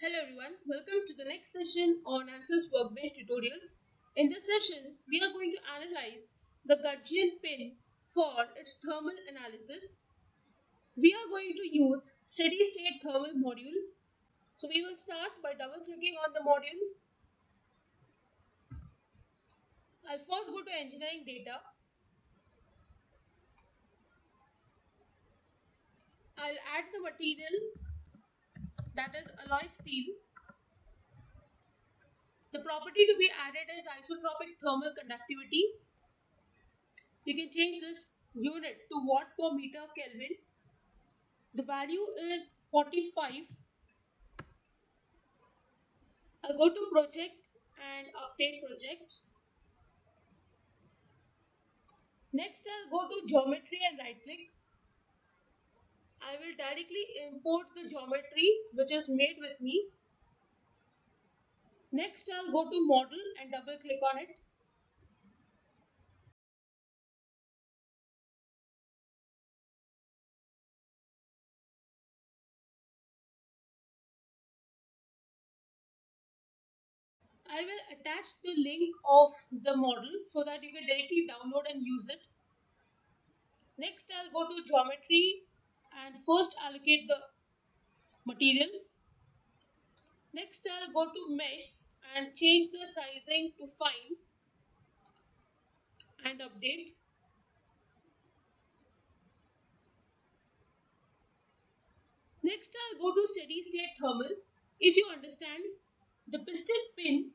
Hello everyone, welcome to the next session on ANSYS Workbench tutorials. In this session, we are going to analyze the Gudgeon pin for its thermal analysis. We are going to use steady state thermal module. So we will start by double clicking on the module. I'll first go to engineering data. I'll add the material, that is alloy steel. The property to be added is isotropic thermal conductivity. You can change this unit to watt per meter Kelvin. The value is 45. I'll go to project and update project. Next, I'll go to geometry and right click. I will directly import the geometry which is made with me. Next, I'll go to model and double click on it. I will attach the link of the model so that you can directly download and use it. Next, I'll go to geometry and first allocate the material. Next, I'll go to mesh and change the sizing to fine and update. Next, I'll go to steady state thermal. If you understand, the piston pin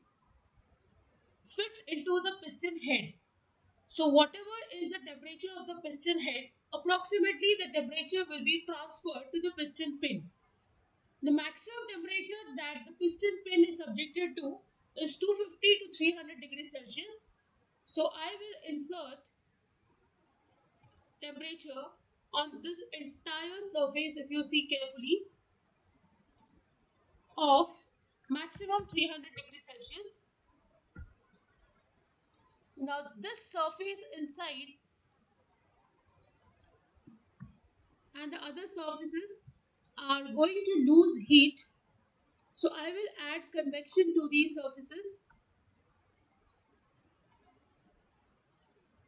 fits into the piston head. So whatever is the temperature of the piston head, approximately the temperature will be transferred to the piston pin. The maximum temperature that the piston pin is subjected to is 250 to 300 degrees Celsius. So I will insert temperature on this entire surface, if you see carefully, of maximum 300 degrees Celsius. Now this surface inside and the other surfaces are going to lose heat. So I will add convection to these surfaces.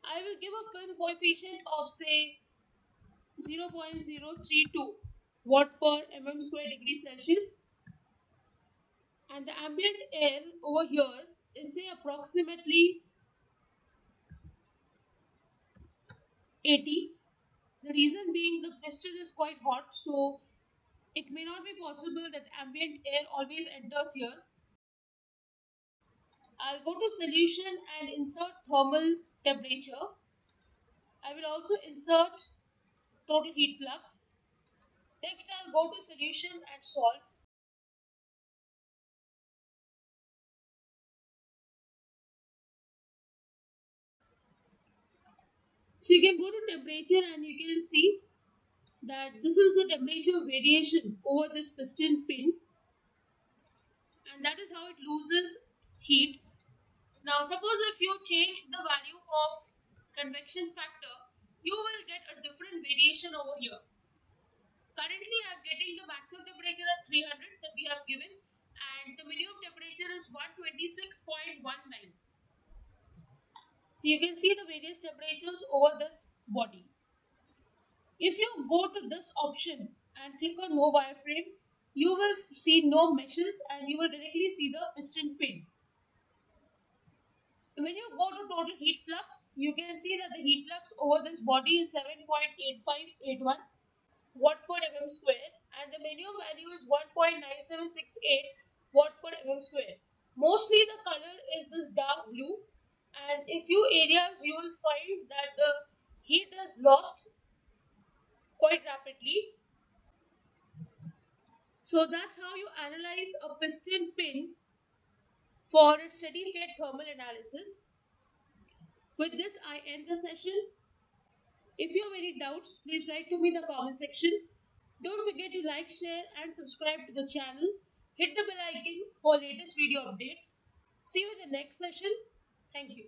I will give a film coefficient of say 0.032 watt per mm square degree Celsius. And the ambient air over here is say approximately 80. The reason being the piston is quite hot, so it may not be possible that ambient air always enters here. I'll go to solution and insert thermal temperature. I will also insert total heat flux. Next, I'll go to solution and solve. So you can go to temperature and you can see that this is the temperature variation over this piston pin, and that is how it loses heat. Now suppose if you change the value of convection factor, you will get a different variation over here. Currently I am getting the maximum temperature as 300 that we have given, and the minimum temperature is 126.19. So you can see the various temperatures over this body. If you go to this option and click on no wireframe, you will see no meshes and you will directly see the piston pin. When you go to total heat flux, you can see that the heat flux over this body is 7.8581 watt per mm square, and the minimum value is 1.9768 watt per mm square. Mostly the color is this dark blue, and in few areas you will find that the heat is lost quite rapidly. So that's how you analyze a piston pin for its steady state thermal analysis. With this, I end the session. If you have any doubts, please write to me in the comment section. Don't forget to like, share and subscribe to the channel. Hit the bell icon for latest video updates. See you in the next session. Thank you.